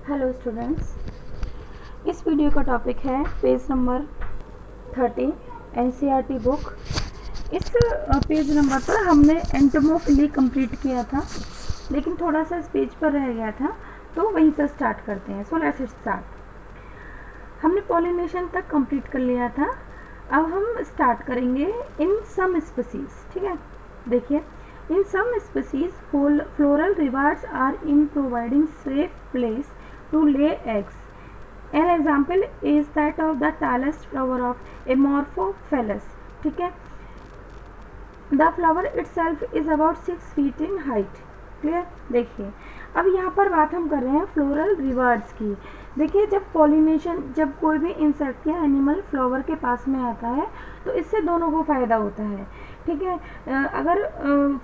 Hello students, इस video का topic है पेज नंबर 30 एनसीईआरटी बुक। इस पेज नंबर पर हमने एंटोमोफिली कंप्लीट किया था, लेकिन थोड़ा सा इस पेज पर रह गया था, तो वहीं से स्टार्ट करते हैं। So let's start. हमने पॉलिनेशन तक कंप्लीट कर लिया था। अब हम स्टार्ट करेंगे इन सम स्पीसीज। ठीक है, देखिए, in some species floral rewards are in providing safe place to lay eggs. An example is that of the tallest flower of Amorphophallus. ठीक है, the flower itself is about 6 feet in height. Clear. देखिए, अब यहाँ पर बात हम कर रहे हैं फ्लोरल रिवार्ड्स की। देखिए, जब पॉलिनेशन, जब कोई भी इंसेक्ट या एनिमल फ्लावर के पास में आता है तो इससे दोनों को फ़ायदा होता है। ठीक है, अगर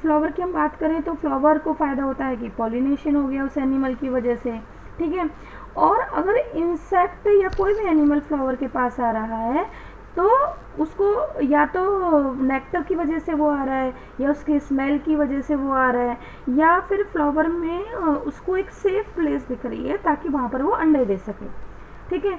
फ्लावर की हम बात करें तो फ्लावर को फ़ायदा होता है कि पॉलिनेशन हो गया उस एनिमल की वजह से। ठीक है, और अगर इंसेक्ट या कोई भी एनिमल फ्लावर के पास आ रहा है तो उसको या तो नेक्टर की वजह से वो आ रहा है, या उसके स्मेल की वजह से वो आ रहा है, या फिर फ्लावर में उसको एक सेफ प्लेस दिख रही है ताकि वहाँ पर वो अंडे दे सके। ठीक है,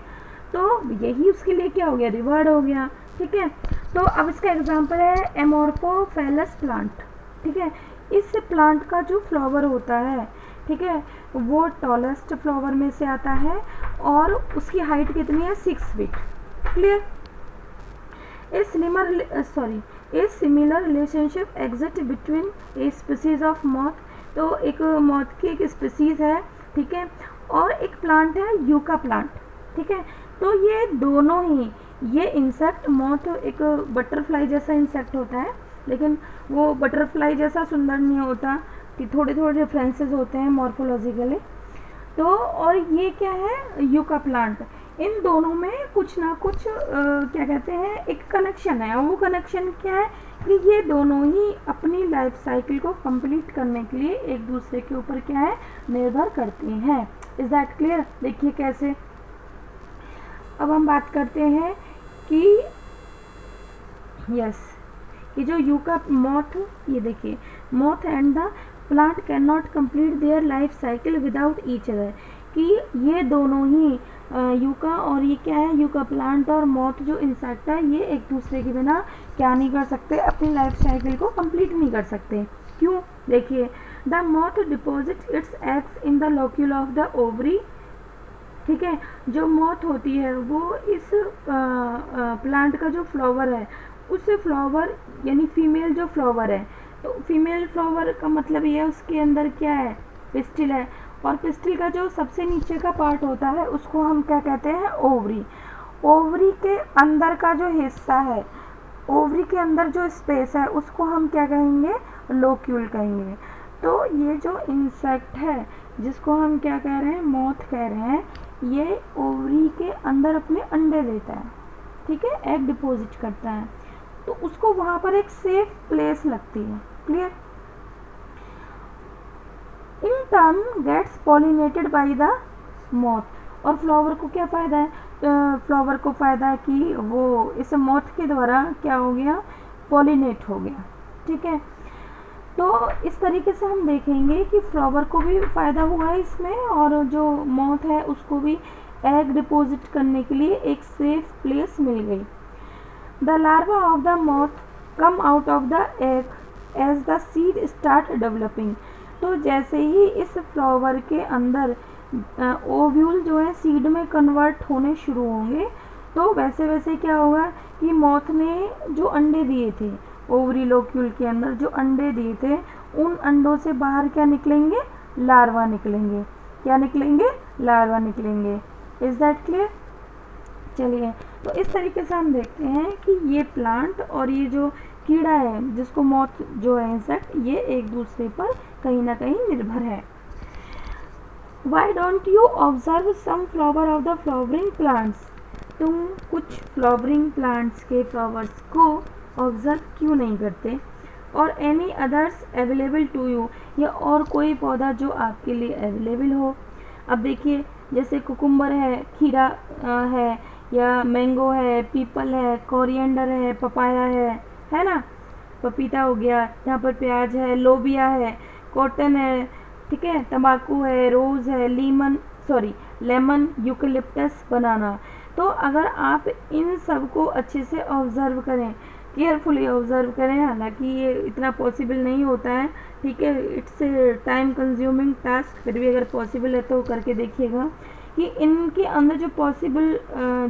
तो यही उसके लिए क्या हो गया, रिवार्ड हो गया। ठीक है, तो अब इसका एग्जांपल है एमोर्फोफेलस प्लांट। ठीक है, इस प्लांट का जो फ्लावर होता है, ठीक है, वो टॉलेस्ट फ्लावर में से आता है और उसकी हाइट कितनी है, 6 feet. Clear. A similar relationship exists between a species of moth। तो एक moth की एक स्पीसीज है, ठीक है, और एक प्लांट है यूका प्लांट। ठीक है, तो ये दोनों ही, ये इंसेक्ट मोथ एक बटरफ्लाई जैसा इंसेक्ट होता है, लेकिन वो बटरफ्लाई जैसा सुंदर नहीं होता, कि थोड़े थोड़े डिफरेंसेस होते हैं मॉर्फोलॉजिकली। तो और ये क्या है, यूका प्लांट। इन दोनों में कुछ ना कुछ क्या कहते हैं, एक कनेक्शन है। और वो कनेक्शन क्या है कि ये दोनों ही अपनी लाइफ साइकिल को कंप्लीट करने के लिए एक दूसरे के ऊपर क्या है, निर्भर करते हैं। Is that clear. देखिए कैसे। अब हम बात करते हैं कि कि जो यूका मॉथ, ये देखिए, moth and the plant can not complete their life cycle without each other. कि ये दोनों ही यूका और ये क्या है, यूका प्लांट और मॉथ जो इंसेक्ट है, ये एक दूसरे के बिना क्या नहीं कर सकते, अपनी लाइफ साइकिल को कंप्लीट नहीं कर सकते। क्यों, देखिए, the moth deposit it's eggs in the locule of the ovary. ठीक है, जो मॉथ होती है वो इस प्लांट का जो फ्लावर है, उस फ्लावर यानी फीमेल जो फ्लावर है, तो फीमेल फ्लावर का मतलब ये है उसके अंदर क्या है, पिस्टिल है, और पिस्टिल का जो सबसे नीचे का पार्ट होता है उसको हम क्या कहते हैं, ओवरी। ओवरी के अंदर का जो हिस्सा है, ओवरी के अंदर जो स्पेस है, उसको हम क्या कहेंगे, लोक्यूल कहेंगे। तो ये जो इंसेक्ट है जिसको हम क्या कह रहे हैं, मॉथ कह रहे हैं, ये ओवरी के अंदर अपने अंडे देता है। ठीक है, एग डिपॉजिट करता है, तो उसको वहाँ पर एक सेफ प्लेस लगती है। Clear. In turn gets pollinated by the moth. और फ्लावर को क्या फ़ायदा है, फ्लावर को फ़ायदा है कि वो इस मॉथ के द्वारा क्या हो गया, पॉलिनेट हो गया। ठीक है, तो इस तरीके से हम देखेंगे कि फ्लावर को भी फ़ायदा हुआ है इसमें, और जो मॉथ है उसको भी एग डिपॉजिट करने के लिए एक सेफ प्लेस मिल गई। The larva of the moth come out of the egg as the seed start developing. तो जैसे ही इस फ्लावर के अंदर ओव्यूल जो है सीड में कन्वर्ट होने शुरू होंगे, तो वैसे वैसे क्या होगा कि मॉथ ने जो अंडे दिए थे, ओवरी लोक्यूल के अंदर जो अंडे दिए थे, उन अंडों से बाहर क्या निकलेंगे, लार्वा निकलेंगे। क्या निकलेंगे, लार्वा निकलेंगे। Is that clear. चलिए, तो इस तरीके से हम देखते हैं कि ये प्लांट और ये जो कीड़ा है जिसको मॉथ जो है इंसेक्ट, ये एक दूसरे पर कहीं ना कहीं निर्भर है। Why don't you observe some flower of the flowering plants. तुम कुछ फ्लावरिंग प्लांट्स के फ्लावर्स को ऑब्जर्व क्यों नहीं करते। और any others available to you, या और कोई पौधा जो आपके लिए अवेलेबल हो। अब देखिए, जैसे कुकुम्बर है, खीरा है, या मैंगो है, पीपल है, कोरिएंडर है, पपाया है ना, पपीता हो गया, यहाँ पर प्याज है, लोबिया है, कॉटन है, ठीक है, तंबाकू है, रोज़ है, लीमन सॉरी लेमन, यूकेलिप्टस, बनाना। तो अगर आप इन सब को अच्छे से ऑब्जर्व करें, केयरफुली ऑब्जर्व करें, हालांकि ये इतना पॉसिबल नहीं होता है, ठीक है, इट्स टाइम कंज्यूमिंग टास्क, फिर भी अगर पॉसिबल है तो करके देखिएगा कि इनके अंदर जो पॉसिबल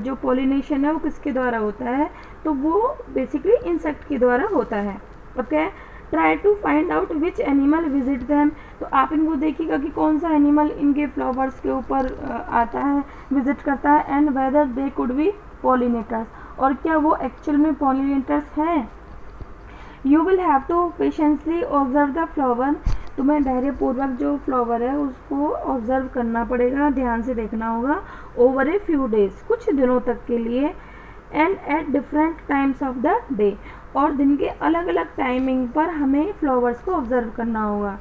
जो पॉलिनेशन है वो किसके द्वारा होता है, तो वो बेसिकली इंसेक्ट के द्वारा होता है। Okay, try to find out which animal visit them. तो आप इनको देखिएगा कि कौन सा एनिमल इनके फ्लावर्स के ऊपर आता है, विजिट करता है, and whether they could be pollinators, और क्या वो एक्चुअल में पॉलिनेटर्स हैं। You will have to patiently observe the flower. तुम्हें धैर्यपूर्वक जो फ्लावर है उसको ऑब्जर्व करना पड़ेगा, ध्यान से देखना होगा, ओवर ए फ्यू डेज, कुछ दिनों तक के लिए, and at different times of the day, और दिन के अलग अलग टाइमिंग पर हमें फ्लावर्स को ऑब्जर्व करना होगा।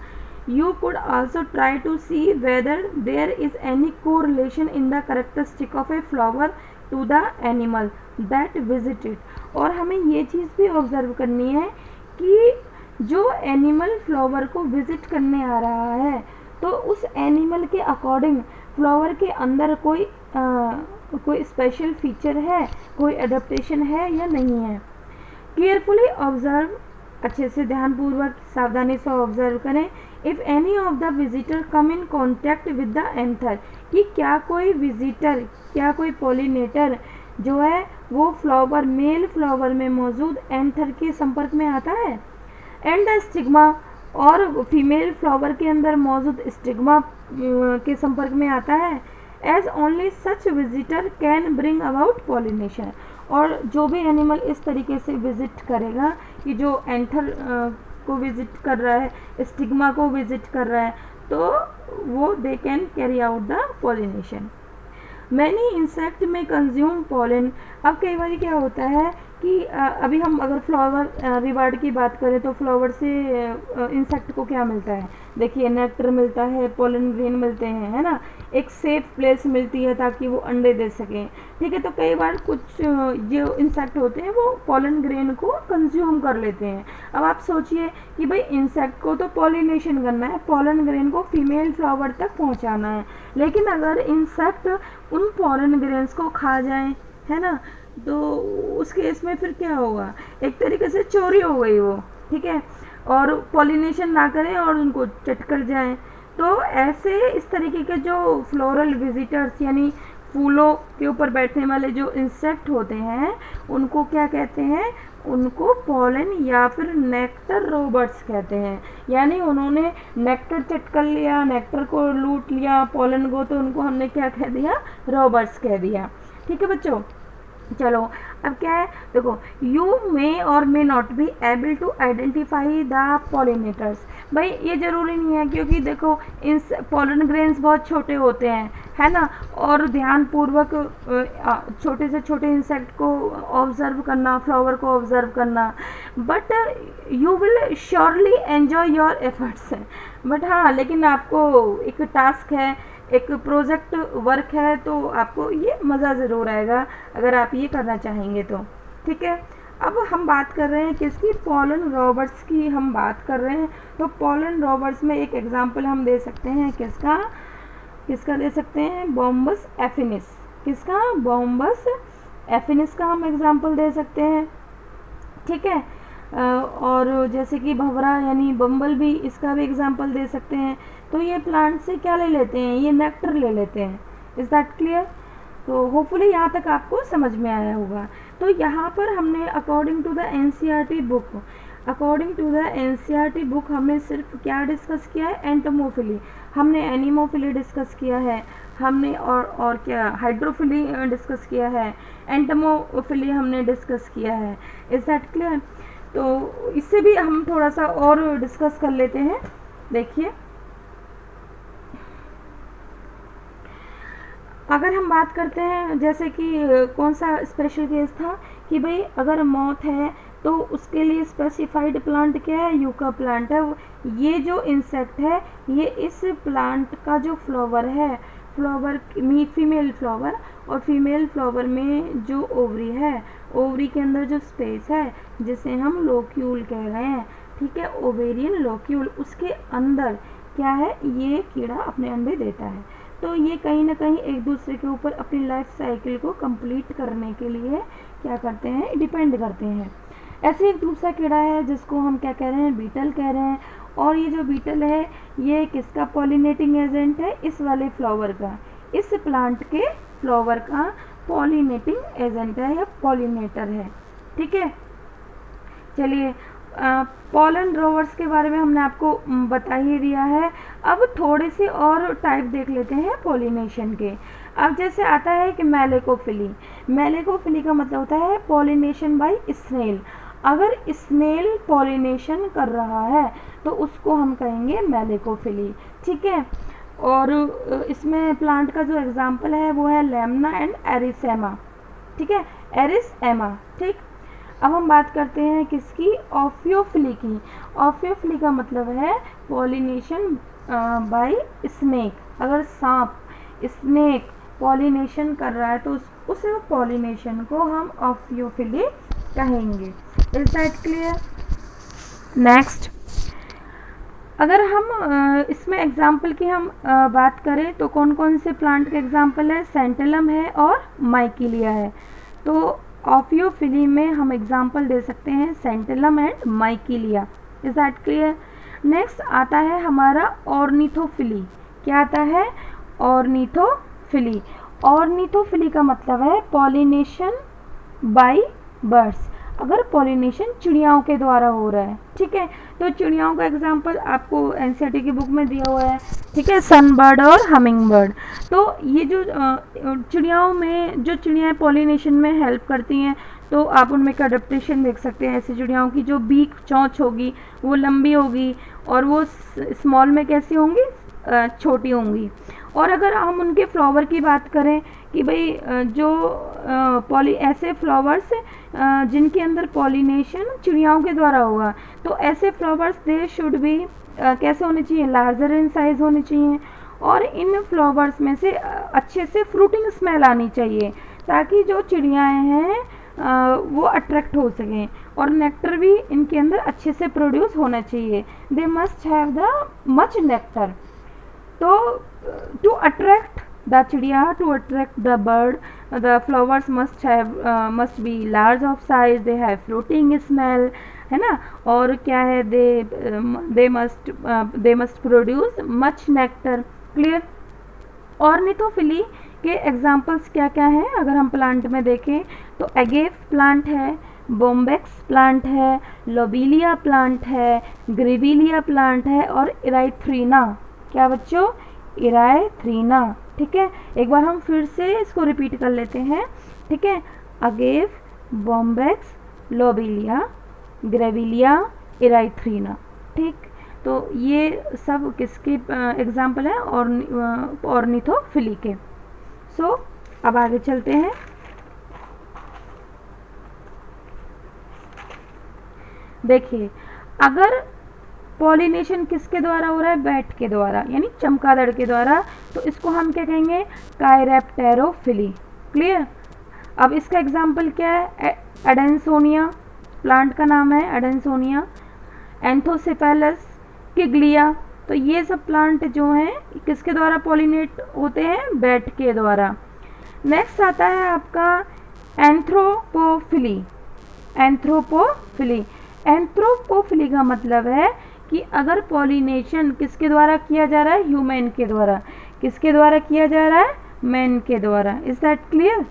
You could also try to see whether there is any correlation in the characteristic of a flower to the animal that visited. और हमें ये चीज़ भी ऑब्जर्व करनी है कि जो एनिमल फ्लावर को विजिट करने आ रहा है तो उस एनिमल के अकॉर्डिंग फ्लावर के अंदर कोई स्पेशल फीचर है, कोई एडेप्टेशन है या नहीं है। केयरफुली ऑब्जर्व, अच्छे से ध्यानपूर्वक सावधानी से ऑब्जर्व करें। If any of the visitor come in contact with the anther, कि क्या कोई विजिटर, क्या कोई पॉलिनेटर जो है वो फ्लावर, मेल फ्लावर में मौजूद एंथर के संपर्क में आता है, एंड द स्टिग्मा, और फीमेल फ्लावर के अंदर मौजूद स्टिग्मा के संपर्क में आता है, as only such visitor can bring about pollination. और जो भी एनिमल इस तरीके से विजिट करेगा कि जो एंथर को विजिट कर रहा है, स्टिग्मा को विजिट कर रहा है, तो वो they can carry out the pollination. Many insect में कंज्यूम पॉलन। अब कई बार क्या होता है कि अभी हम अगर फ्लावर रिवार्ड की बात करें तो फ्लावर से इंसेक्ट को क्या मिलता है, देखिए नेक्टर मिलता है, पॉलन ग्रेन मिलते हैं, है ना, एक सेफ प्लेस मिलती है ताकि वो अंडे दे सकें, ठीक है। तो कई बार कुछ जो इंसेक्ट होते हैं वो पॉलन ग्रेन को कंज्यूम कर लेते हैं। अब आप सोचिए कि भाई इंसेक्ट को तो पॉलिनेशन करना है, पॉलन ग्रेन को फीमेल फ्लावर तक पहुंचाना है, लेकिन अगर इंसेक्ट उन पॉलन ग्रेन्स को खा जाए, है ना, तो उस केस में फिर क्या होगा, एक तरीके से चोरी हो गई वो, ठीक है, और पॉलिनेशन ना करें और उनको चट कर जाएं। तो ऐसे इस तरीके के जो फ्लोरल विजिटर्स यानी फूलों के ऊपर बैठने वाले जो इंसेक्ट होते हैं उनको क्या कहते हैं, उनको पॉलन या फिर नेक्टर रोबर्ट्स कहते हैं। यानी उन्होंने नेक्टर चट कर लिया, नेक्टर को लूट लिया, पॉलन को, तो उनको हमने क्या कह दिया, रोबर्ट्स कह दिया, ठीक है बच्चों। चलो अब क्या है, देखो, यू मे और may not be able to identify the pollinators. भाई ये ज़रूरी नहीं है, क्योंकि देखो इन पॉलन ग्रेन्स बहुत छोटे होते हैं, है ना, और ध्यानपूर्वक छोटे से छोटे इंसेक्ट को ऑब्जर्व करना, फ्लावर को ऑब्जर्व करना, but you will surely enjoy your efforts. But हाँ, लेकिन आपको एक टास्क है, एक प्रोजेक्ट वर्क है, तो आपको ये मज़ा ज़रूर आएगा अगर आप ये करना चाहेंगे तो, ठीक है। अब हम बात कर रहे हैं किसकी, पॉलन रॉबर्ट्स की हम बात कर रहे हैं। तो पॉलन रॉबर्ट्स में एक एग्जांपल हम दे सकते हैं, किसका दे सकते हैं, बॉम्बस एफिनिस। किसका, बॉम्बस एफिनिस का हम एग्जांपल दे सकते हैं, ठीक है। और जैसे कि भंवरा यानी बम्बल भी, इसका भी एग्जांपल दे सकते हैं। तो ये प्लांट से क्या ले लेते हैं, ये नेक्टर ले लेते हैं। Is that clear? तो होपफुली यहाँ तक आपको समझ में आया होगा। तो यहाँ पर हमने according to the NCERT book हमने सिर्फ क्या डिस्कस किया है, एंटोमोफिली, हमने एनिमोफिली डिस्कस किया है, हमने और क्या हाइड्रोफिली डिस्कस किया है, एंटोमोफिली हमने डिस्कस किया है। Is that clear? तो इससे भी हम थोड़ा सा और डिस्कस कर लेते हैं। देखिए, अगर हम बात करते हैं जैसे कि कौन सा स्पेशल केस था कि भाई अगर मौत है तो उसके लिए स्पेसिफाइड प्लांट क्या है, यूका प्लांट है। ये जो इंसेक्ट है ये इस प्लांट का जो फ्लावर है, फीमेल फ्लावर, और फीमेल फ्लावर में जो ओवरी है, ओवरी के अंदर जो स्पेस है जिसे हम लोक्यूल कह रहे हैं, ठीक है, ओवेरियन लोक्यूल, उसके अंदर क्या है, ये कीड़ा अपने अंडे देता है। तो ये कहीं ना कहीं एक दूसरे के ऊपर अपनी लाइफ साइकिल को कंप्लीट करने के लिए क्या करते हैं, डिपेंड करते हैं। ऐसे एक दूसरा कीड़ा है जिसको हम क्या कह रहे हैं, बीटल कह रहे हैं। और ये जो बीटल है ये किसका पॉलिनेटिंग एजेंट है, इस वाले फ्लावर का, इस प्लांट के फ्लावर का पॉलिनेटिंग एजेंट है या पॉलिनेटर है। ठीक है, चलिए पॉलन ड्रॉवर्स के बारे में हमने आपको बता ही दिया है। अब थोड़े से और टाइप देख लेते हैं पॉलिनेशन के। अब जैसे आता है कि मेलेकोफिली, मेलेकोफिली का मतलब होता है पॉलिनेशन बाय स्नेल। अगर स्नेल पॉलिनेशन कर रहा है तो उसको हम कहेंगे मेलेकोफिली। ठीक है, और इसमें प्लांट का जो एग्जाम्पल है वो है लेमना एंड एरिसेमा। ठीक है, एरिसेमा। ठीक, अब हम बात करते हैं किसकी, ऑफियोफिली की। ऑफियोफिली का मतलब है पॉलिनेशन बाय स्नेक। अगर सांप, स्नेक पॉलिनेशन कर रहा है तो उस पॉलिनेशन को हम ऑफियोफिली कहेंगे। Is that clear? नेक्स्ट, अगर हम इसमें एग्जाम्पल की हम बात करें तो कौन कौन से प्लांट के एग्जाम्पल है, सेंटेलम है और माइकिलिया है। तो ऑफियोफिली में हम एग्जाम्पल दे सकते हैं santalum and michelia. Is that clear? Next आता है हमारा ऑर्निथोफिली। क्या आता है, ऑर्निथोफिली। ऑर्निथोफिली का मतलब है पॉलिनेशन बाय बर्ड्स। अगर पॉलिनेशन चिड़ियाओं के द्वारा हो रहा है, ठीक है, तो चिड़ियाओं का एग्जाम्पल आपको एनसीईआरटी की बुक में दिया हुआ है। ठीक है, सनबर्ड और हमिंग बर्ड। तो ये जो चिड़ियाओं में जो चिड़ियाएँ पॉलिनेशन में हेल्प करती हैं तो आप उनमें एक अडेप्टेशन देख सकते हैं। ऐसी चिड़ियाओं की जो बीक, चोंच होगी वो लंबी होगी और वो स्मॉल में कैसी होंगी, छोटी होंगी। और अगर हम उनके फ्लावर की बात करें कि भाई जो ऐसे फ्लावर्स जिनके अंदर पॉलिनेशन चिड़ियाओं के द्वारा होगा, तो ऐसे फ्लावर्स दे शुड बी कैसे होने चाहिए, लार्जर इन साइज होने चाहिए। और इन फ्लावर्स में से अच्छे से फ्रूटिंग स्मेल आनी चाहिए ताकि जो चिड़ियाएँ हैं वो अट्रैक्ट हो सकें। और नेक्टर भी इनके अंदर अच्छे से प्रोड्यूस होना चाहिए। They must have the much nectar. तो टू अट्रैक्ट द चिड़िया, to attract the bird, the flowers must be large of size, they have fruiting smell, है ना। और क्या है, they must produce much nectar. Clear? Ornithophily के examples क्या क्या हैं अगर हम प्लांट में देखें तो एगेव प्लांट है, बोम्बेक्स प्लांट है, लोबेलिया प्लांट है, ग्रेविलिया प्लांट है और इराइथ्रीना। क्या बच्चों, इराइथ्रीना। ठीक है, एक बार हम फिर से इसको रिपीट कर लेते हैं। ठीक है, अगेव, बोम्बेक्स, लोबेलिया, ग्रेविलिया, इराइथ्रीना। ठीक, तो ये सब किसके एग्जाम्पल हैं, ऑर्निथोफिली के। सो अब आगे चलते हैं। देखिए, अगर पॉलिनेशन किसके द्वारा हो रहा है, बैट के द्वारा यानी चमगादड़ के द्वारा, तो इसको हम क्या कहेंगे, कायरेप्टेरोफिली। क्लियर? अब इसका एग्जाम्पल क्या है, एडेंसोनिया प्लांट का नाम है, एडेंसोनिया, एंथोसेफेलस, किग्लिया। तो ये सब प्लांट जो हैं किसके द्वारा पॉलिनेट होते हैं, बैट के द्वारा। नेक्स्ट आता है आपका एंथ्रोपोफिली। एंथ्रोपोफिली, एंथ्रोपोफिली का मतलब है कि अगर पॉलिनेशन किसके द्वारा किया जा रहा है, ह्यूमन के द्वारा। किसके द्वारा किया जा रहा है, मैन के द्वारा। Is that clear?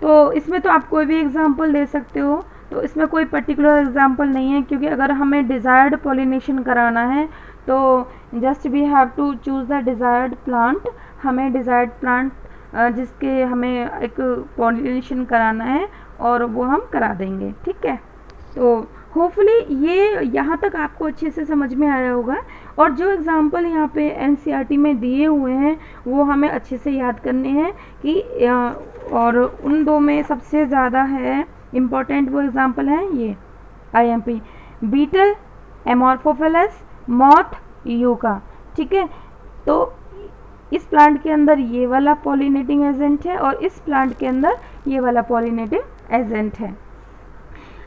तो इसमें तो आप कोई भी एग्जांपल दे सकते हो, तो इसमें कोई पर्टिकुलर एग्जांपल नहीं है, क्योंकि अगर हमें डिज़ायर्ड पॉलिनेशन कराना है तो just we have to choose the desired plant. हमें डिज़ायर्ड प्लांट जिसके हमें एक पॉलिनेशन कराना है और वो हम करा देंगे। ठीक है, तो होपफुली ये यहाँ तक आपको अच्छे से समझ में आया होगा। और जो एग्जाम्पल यहाँ पे एनसीईआरटी में दिए हुए हैं वो हमें अच्छे से याद करने हैं कि और उन दो में सबसे ज़्यादा है इम्पॉर्टेंट वो एग्जाम्पल है ये आईएमपी, बीटल, एमॉर्फोफिलस, मॉथ, यूका। ठीक है, तो इस प्लांट के अंदर ये वाला पॉलिनेटिंग एजेंट है और इस प्लांट के अंदर ये वाला पॉलिनेटिंग एजेंट है।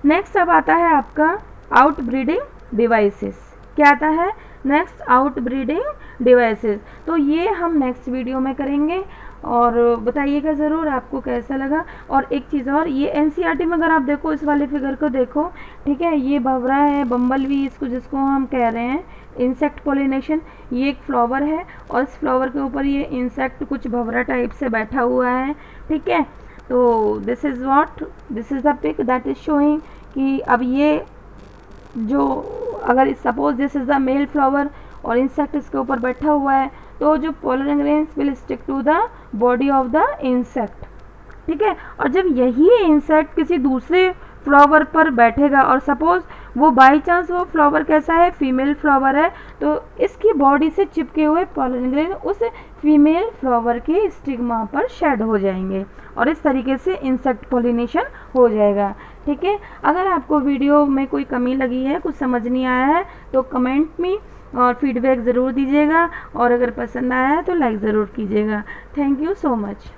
नेक्स्ट अब आता है आपका आउटब्रीडिंग डिवाइसेस। क्या आता है, नेक्स्ट आउट ब्रीडिंग डिवाइसेस। तो ये हम नेक्स्ट वीडियो में करेंगे और बताइएगा ज़रूर आपको कैसा लगा। और एक चीज़ और, ये एनसीईआरटी में अगर आप देखो इस वाले फिगर को देखो, ठीक है, ये भंवरा है, बम्बल बी इसको जिसको हम कह रहे हैं, इंसेक्ट पोलिनेशन। ये एक फ्लावर है और इस फ्लावर के ऊपर ये इंसेक्ट कुछ भंवरा टाइप से बैठा हुआ है, ठीक है। तो this is the pic that is showing कि अब ये जो, अगर suppose this is the male flower और इंसेक्ट इसके ऊपर बैठा हुआ है, तो जो pollen grains will stick to the body of the insect, ठीक है। और जब यही इंसेक्ट किसी दूसरे फ्लावर पर बैठेगा और सपोज वो बाई चांस वो फ्लावर कैसा है, फीमेल फ्लावर है, तो इसकी बॉडी से चिपके हुए पोलन ग्रेन उस फीमेल फ्लावर के स्टिग्मा पर शेड हो जाएंगे और इस तरीके से इंसेक्ट पोलिनेशन हो जाएगा, ठीक है। अगर आपको वीडियो में कोई कमी लगी है, कुछ समझ नहीं आया है, तो कमेंट में और फीडबैक ज़रूर दीजिएगा और अगर पसंद आया है तो लाइक ज़रूर कीजिएगा। Thank you so much.